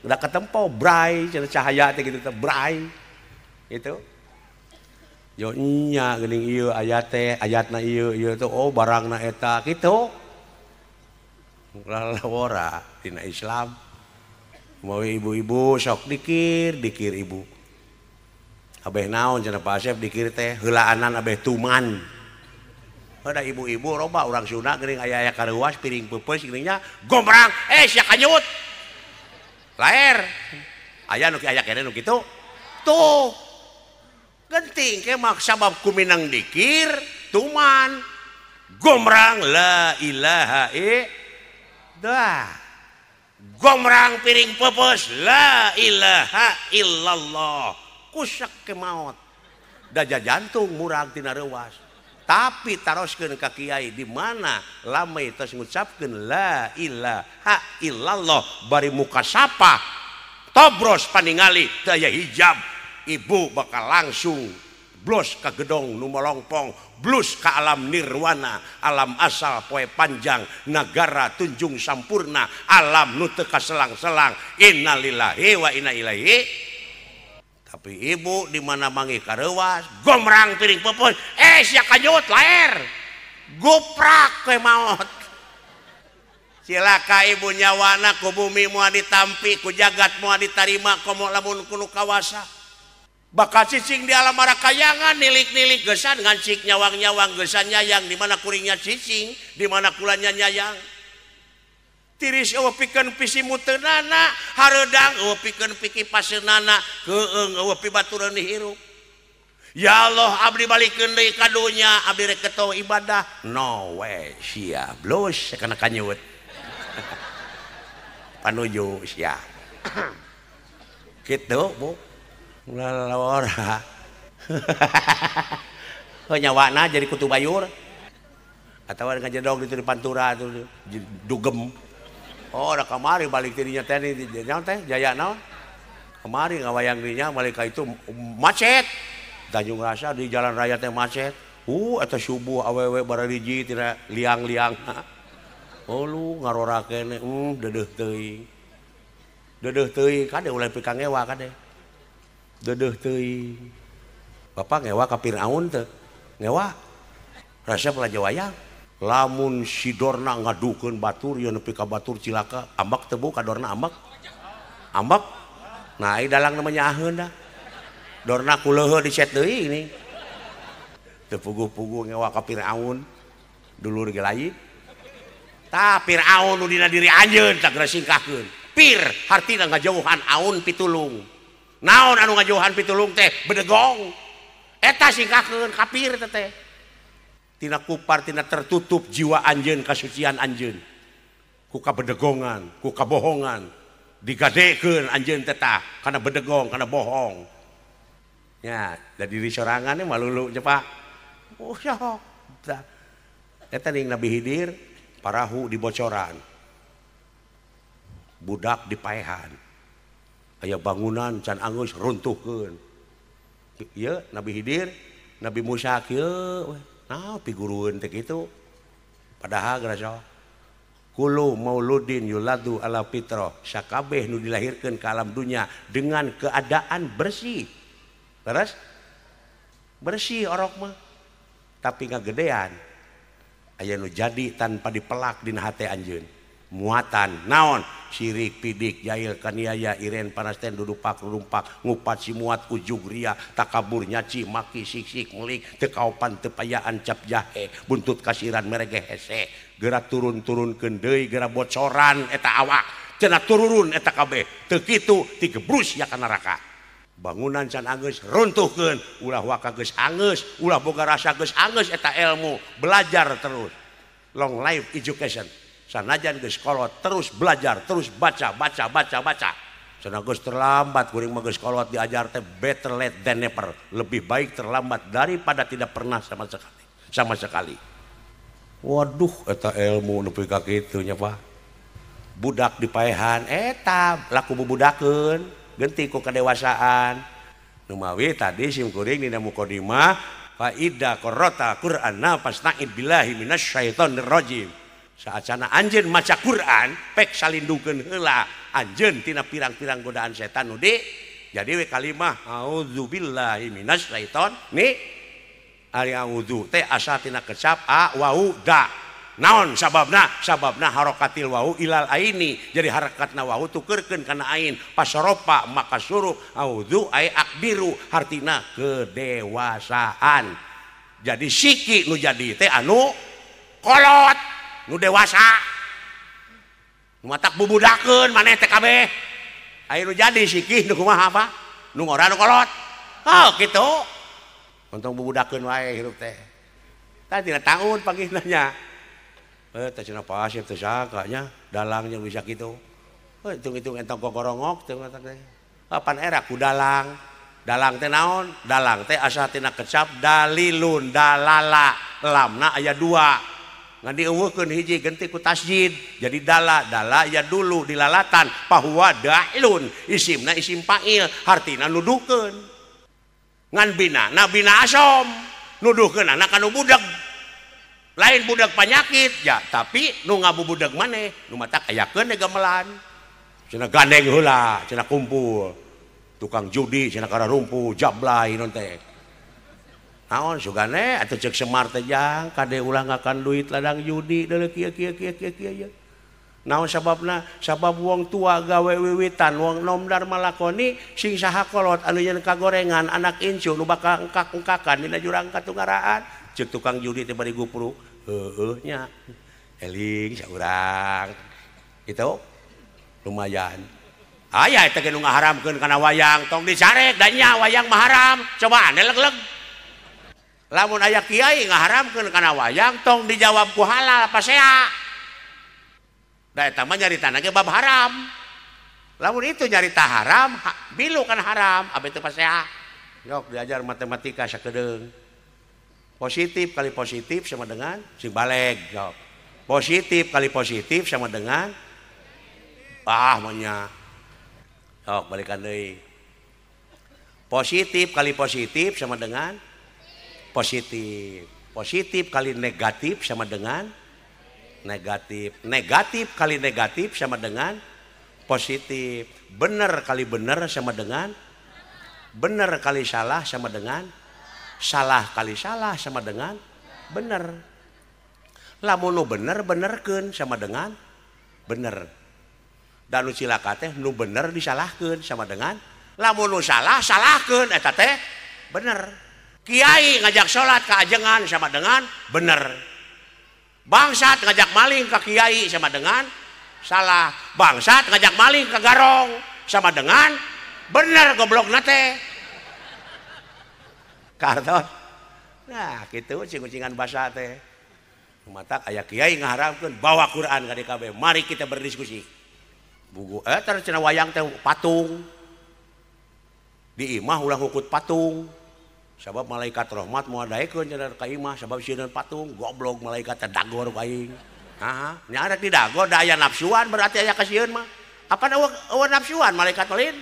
Udah ketempo brai cenah cahaya teh gitu teh brai. Itu. Yo nya geuning ieu aya teh ayatna ieu tuh oh barangna eta kitu. Lalawora dina Islam. Mau ibu-ibu sok dikir ibu. Abeh naon cenah Pak Asep dikir teh heulaanan abeh tuman. Ada ibu-ibu roba urang Sunda geuning aya kareuwas piring peupeus geuningnya gombrang sia kanyut. Laer. Aya nu aya keneh nu kitu. Tuh. Genting ke maksa bab kuminang dikir tuman. Gombrang la ilaha illallah. Gombrang piring peupeus la ilaha illallah. Kusak ke maot. Daja jantung murag tina reuwas. Tapi taroskeun ka kiai di mana lamai tos ngucapkeun la ilaha illallah bari muka sapa tobros paningali teu aya hijab ibu bakal langsung blos ka gedong nu molongpong blus ka alam nirwana alam asal poe panjang nagara tunjung sampurna alam nu teu kaselang-selang innalillahi wa inna ilaihi. Tapi ibu di mana mangi kareuwas gomrang piring peupeus sia kanyut laer guprak ke maot. Cilaka ibu nyawana ku bumi moal ditampi ku jagat moal ditarima komo lamun kuno kawasa bakal cicing di alam marakayangan nilik-nilik gesan ngancik nyawang-nyawang gesan nyayang di mana kuringnya cicing di mana kulanya nyayang. Tiris eueuh pikeun pisi muteunana hareudang eueuh pikeun piki paseunana keung eueuh pi baturan dihirup. Ya Allah abdi balikeun deui ka dunya abdi rek keto ibadah no way sia blos kana kanyut. Panuju sia. Kitu Bu. Lalawara. Heuh nyawana jadi kutu bayur. Atawa ngajedog di pantura tuh dugem. Oh, udah kemari balik dirinya teh naon teh Jaya naon? Kemari ngawayang dirinya balik ka itu macet. Tanjung Rasa di jalan raya teh macet. Eta subuh awewe barariji tina liang-liang. Oh lu ngarorakeun deudeuh teuing. Deudeuh teuing kade ulah pika ngewa kade. Deudeuh teuing. Bapak ngewa ka Firaun teu? Ngewa. Resep lah jawayang. Lamun si Dorna ngadukeun batur ya nepi ka batur cilaka ambak teu ka Dorna ambak nah ieu dalang namanya aheun dah Dorna kuleuheuh dicet deui ini teu puguh-puguh ngewa ka Firaun dulur ge lain tah Firaun nu dina diri anjeun tak geura singkahkeun pir hartina ngajauhan aun pitulung naon anu ngajauhan pitulung teh bedegong eta singkahkeun ka pir teh tina kupar tina tertutup jiwa anjeun kasucian anjeun ku kabedegongan ku kabohongan digadekeun anjeun teh tah kana bedegong kana bohong nya da diri sorangan mah lulu nya Pak oh sok eta ning Nabi Khidir parahu di bocoran budak di paehan aya bangunan can angeus runtuhkeun ieu Nabi Khidir Nabi Musa kieu nah piguruan teh gitu padahal gerasa kulu mauludin yuladu ala fitrah sakabeh nu dilahirkeun ke alam dunia dengan keadaan bersih terus bersih orok mah tapi ngagedean aya nu jadi tanpa dipelak dina hate anjeun muatan naon sirik pidik jahil kaniaya iren panasten dudupak rumpak ngupat si muat ujug ria takabur nyaci maki sik-sik melik teu kaopan teu payaan cap jahe buntut kasiran merege hese geura turun-turunkeun deui geura bocoran eta awak cenah turun eta kabeh teu kitu digebrus ya ka neraka bangunan can angeus runtuhkeun ulah waka geus angeus ulah boga rasa geus angeus eta ilmu belajar terus long life education sanajan geus kolot terus belajar terus baca cenah geus terlambat kuring mah geus kolot diajar teh better late than never, lebih baik terlambat daripada tidak pernah sama sekali. Waduh eta ilmu nepi ka kitu nya Pak. Budak dipaehan eta laku bubudakeun genti ku kadewasaan. Nu mawi tadi sim kuring dina muqaddimah fa idza qara'ta qur'ana fasta'id billahi minasyaitonir rajim. Saacana anjeun maca Quran pek salindungkeun heula anjeun tina pirang-pirang godaan setan nu di jadi we kalimah auzubillahi minasyaiton ni ari auzu teh asal tina kecap a wau da naon sababna harakatil wau ilal aini jadi harakatna wau tukeurkeun kana ain pasropa maka suruh auzu ai akbiru hartina kedewasaan jadi siki nu jadi teh anu kolot nu dewasa nu matak bubudakeun maneh teh kabeh aya nu jadi sikih nu kumaha apa nu ngora nu kolot oh kitu untung bubudakeun wae hirup teh tah tina taun pagihna nya teh cenah pasir teh saka nya dalangnya bisa kitu hitung-hitung entong gogorongok teh mata teh pan era ku dalang teh naon dalang teh asa tina kecap dalilun dalala lamna aya 2 ngan dieuweuhkeun hiji genti ku tasjid jadi dala ya dulu dilalatan bahwa da'ilun isimna isim fa'il hartina nuduhkeun ngan binana bina asom nuduhkeun anak anu budak lain budak penyakit ya tapi nu ngabubudag maneh nu matak ayakeun teh gamelan cenah gandeng heula cenah kumpul tukang judi cenah kararumpu jablay non teh naon sugane atuh ceuk Semar teh jang kade ulah ngakan duit ladang judi deuleu kieu ya naon sababna sabab wong tua gawe wiwitan wong nom dharma lakoni sing saha kolot anu nyeun kagorengan anak incu nu bakal engkak-engkakan dina jurang katunggaraan ceuk tukang judi teh bari gupru heueuh nya eling saurang kitu lumayan aya eta ge nu ngaharamkeun kana wayang tong dicarek da nya wayang mah haram coba ane leg-leg lamun aya kiai ngaharamkeun kana wayang tong dijawab ku halal pasea da eta mah nyaritana ge bab haram lamun itu nyarita haram bilu kan haram abet teu pasea yok diajar matematika sakedeung positif kali positif sama dengan sing baleg yok positif kali positif sama dengan manya yok balikan deui positif kali positif sama dengan positif kali negatif sama dengan negatif kali negatif sama dengan positif benar kali benar sama dengan benar kali salah sama dengan salah kali salah sama dengan benar lamun nu bener benerkeun sama dengan bener dan nu cilaka teh nu bener disalahkeun sama dengan lamun nu salah salahkeun eta teh bener. Kiai ngajak sholat ke ajengan sama dengan bener. Bangsat ngajak maling ke kiai sama dengan salah. Bangsat ngajak maling ke garong sama dengan bener goblok nate. Kartos. Nah, gitu cing-cingan bahasa teh. Matak aya kiai ngaharamkeun bawa Quran ka DKB. Mari kita berdiskusi. Buku terus cenah wayang teh patung. Di imah ulah ngukut patung. Sabab malaikat rahmat moal daekeun cenah ka imah sabab sieun patung goblok malaikat teh dagor ku aing. Nya arek di dagor da aya nafsuan berarti aya kasieun mah. Apa eueuh nafsuan malaikat lain?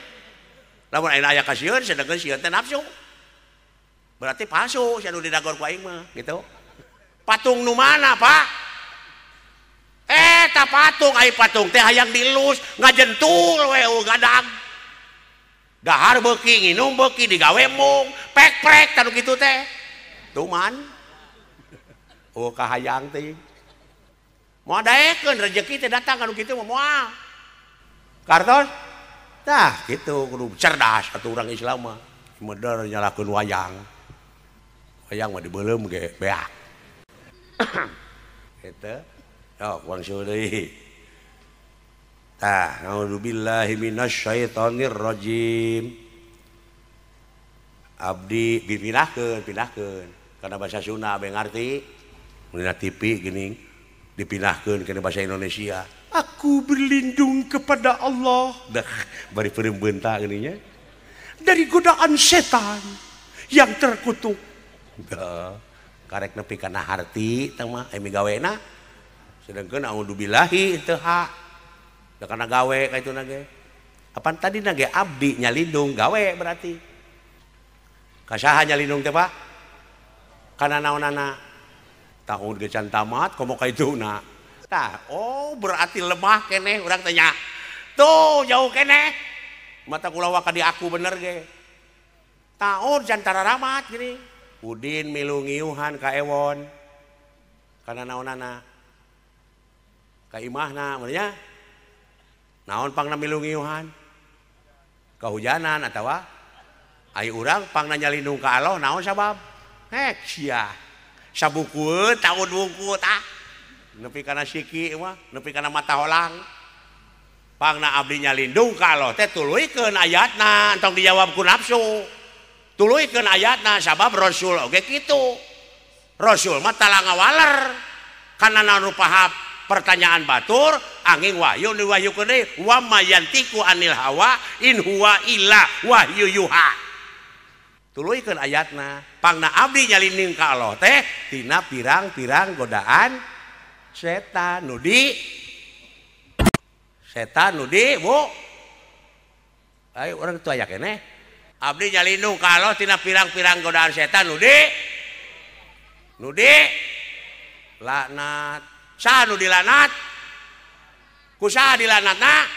Lamun aya kasieun sedengkeun sieun teh nafsu. Berarti palsu anu di dagor ku aing mah gitu. Patung nu mana, Pak? Eta patung ai patung teh hayang dilus ngajentul we gadag. Dahar beuki nginum beuki digawe mung pek-prek tanu kitu teh tuman kahayang teh moal daekeun rezeki teh datang kanu kitu moal kartos tah kitu kudu cerdas atuh urang Islam mah meuder nyalakeun wayang mah dibeuleum ge beak kitu yo wangsul deui a'udzubillahi minasyaitonir rajim. Abdi dipindahkeun karena bahasa Sunda abeng ngarti. Mun TV gini dipindahkeun ke bahasa Indonesia. Aku berlindung kepada Allah. Dah bari perembentak gininya. Dari godaan setan yang terkutuk. Dah karek nepi kana harti teh mah emi gawena. Sedangkeun a'udzubillahi teu hak. Da kana gawe ka itu nage. Apan tadi nage abdi nyalindung gawe berarti. Kasaha nyalindung teh Pak? Kana naonana? Tahun gecan tamat komo ka ituna. Tah, oh berarti lemah keneh urang tanya. Tuh jauh keneh. Mata kula waka di aku bener ge. Tahun jantara ramat gini. Udin milu ngiuhan ka ewon. Kana naonana? Ka imahna meunya. Naon pangna milu ngiuhan? Kahujanan atawa ai urang pangna nyalindung ka Allah naon sabab? Hek sia. Sabuku tahun buku tah. Nepi kana siki mah, nepi kana mata holang. Pangna abdi nyalindung ka Allah teh tuluikeun ayatna, entong dijawab ku nafsu. Tuluikeun ayatna sabab Rasul oge kitu. Rasul mah tala ngawaler. Kana naon pahap pertanyaan batur angin wahyu diwahyukeun deui wa mayantiku anil hawa in huwa illa wahyu yuha. Tuluikeun ayatna pangna abdi nyalindung ka Allah teh tina pirang-pirang godaan setan nudi bu ayo orang itu aya keneh abdi nyalindung ka Allah tina pirang-pirang godaan setan nudi laknat saha nu dilanat kusaha dilanatna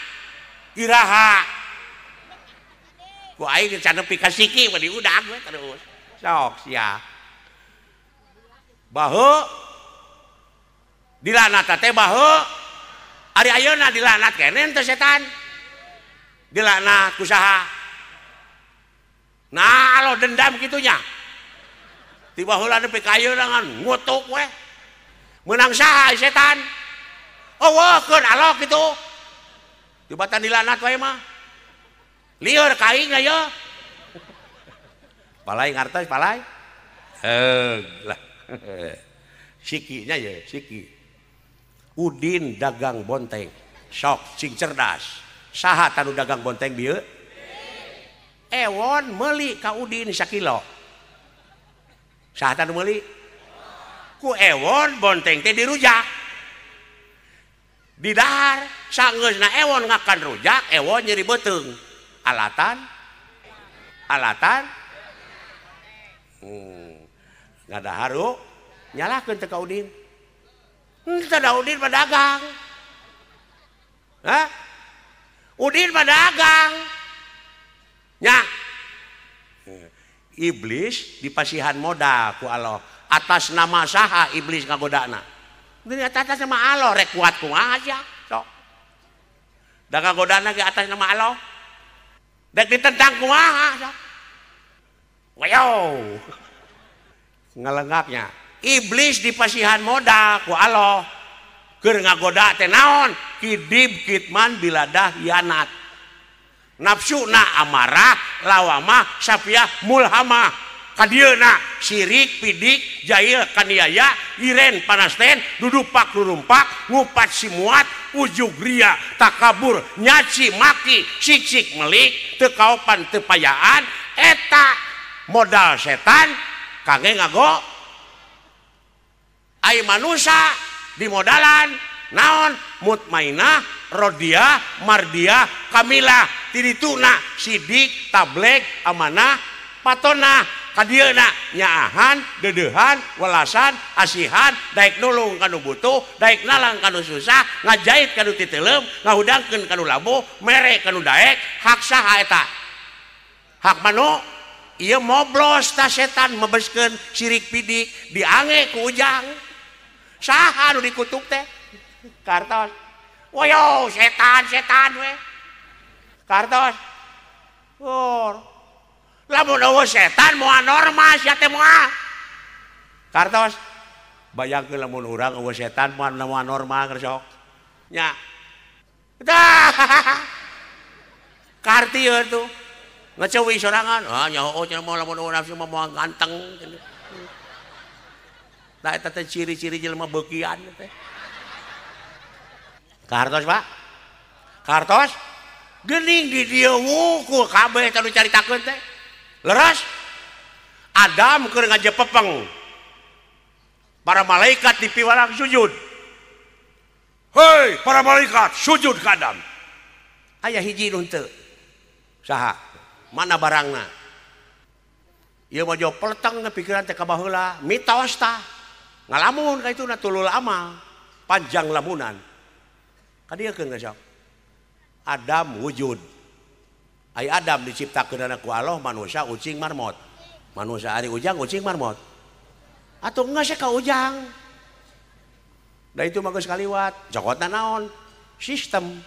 iraha ku aing can nepi ka siki mah diudag we terus sok sia baheuk dilanat teh baheuk ari ayeuna dilanat keneh teh setan dilanat kusaha nah alo dendam kitunya tiba heula nepi ka ayeuna ngan ngutuk we meunang saha setan eueuhkeun alok kitu tibatan dilanat wae mah lieur kaing aya palai ngartos palai lah sikinya ya siki Udin dagang bonteng sok sing cerdas saha tanu dagang bonteng bieu ewon meuli ka Udin sakilo saha tanu meuli ku ewon bonteng teh dirujak di dahar saeunggeusna ewon ngakan rujak ewon nyeri beuteung alatan ngadaharu nyalakeun teh ka Udin teu da Udin mah dagang hah Udin mah dagang nya iblis dipasihan modal ku Allah atas nama saha iblis ngagodana atas nama Allah rek kuat kumaha aja sok da ngagodana ge atas nama Allah dek ditentang kumaha sok wayo ngalengaknya iblis dipasihan modal ku Allah keur ngagoda teh naon kidib kitman biladah hianat nafsuna amarah lawamah sapiah mulhamah kadieuna sirik pidik jahil kaniaya iren panasten dudupak lurumpak ngupat simuat ujug ria takabur nyaci maki siksik melik teu kaopan teu payaan eta modal setan kangge ngago ai manusia di modalan naon mutmainah rodiah mardiah kamilah tidituna sidik tablek amanah patonah kadieuna nyaahan dedeuhan welasan asihan daek nulung kanu butuh daek nalang kanu susah ngajait kanu titeuleum ngahudangkeun kanu labuh mere kanu daek hak saha eta hak manu ieu moblos ta setan mebeskeun sirik pidik diange ku ujang saha nu dikutuk teh kartos woyo setan we kartos lamun eueuh setan moal normal sia teh moal kartos bayangkeun lamun urang eueuh setan moal normal keur sok nya kartieu tuh ngecewi sorangan nya heueuh cenah moal lamun nafsu mah moal ganteng tah eta teh ciri-ciri jelema beukian teh Kartos Pak, kartos gening di dia wukul kabeh tanu caritakeun teh leres. Adam keur ngajepepeng para malaikat di piwalang sujud. Hei para malaikat sujud ka Adam. Aya hiji nu henteu saha mana barangna ieu mah jauh peleteng pikiran teh ka baheula mitos tah ngalamun ka ituna tulul amal panjang lamunan ka dieu keun sok Adam wujud. Ai Adam diciptakeun ku Allah manusia ucing marmot. Manusia ari ujang ucing marmot. Atuh geus ka ujang. Da itu mah geus kaliwat. Jokotna naon? Sistem.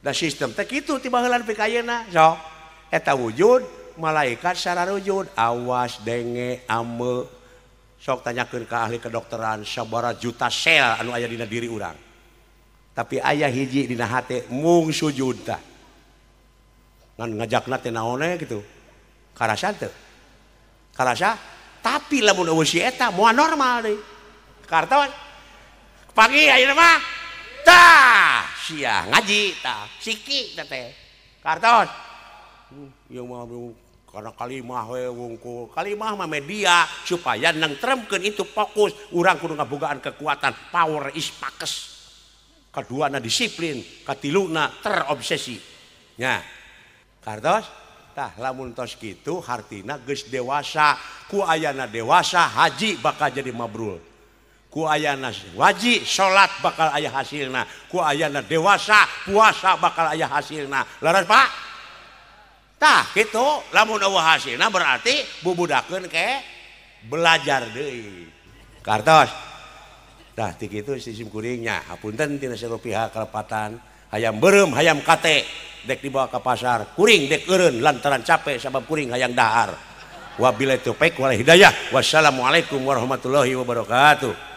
Da sistem teh kitu ti baheula nepi ka ayeuna. Sok eta wujud malaikat sarara wujud awas denge ame. Sok tanyakeun ka ahli kedokteran sabaraha juta sel anu aya dina diri urang. Tapi ayah hiji dina hate mung sujud tah ngan ngajakna teh naone gitu karasa teu karasa tapi lamun eueuh si eta moal normal deui kartos pagi ayeuna mah tah sia ngaji tah siki teh kartos ieu mah karena kalimah we wungkul kalimah mah media supaya nentremkeun itu fokus urang kudu ngabogaan kekuatan power is pakes. Kedua disiplin, katiluna terobsesi. Nya, kartos, tah lamun tos kitu hartina geus dewasa, ku ayana dewasa haji bakal jadi mabrur. Ku ayana waji salat bakal aya hasilna, ku ayana dewasa puasa bakal aya hasilna. Leres Pak? Tah kitu lamun eueuh hasilna berarti bubudakeun ke belajar deui. Kartos. Tah ti kitu sistem kuringnya hapunten tina sarupiah kalepatan hayam beureum hayam kate dek dibawa ka pasar kuring dek eureun lantaran capek sabab kuring hayang dahar wabillahi taufiq wal hidayah wassalamualaikum warahmatullahi wabarakatuh.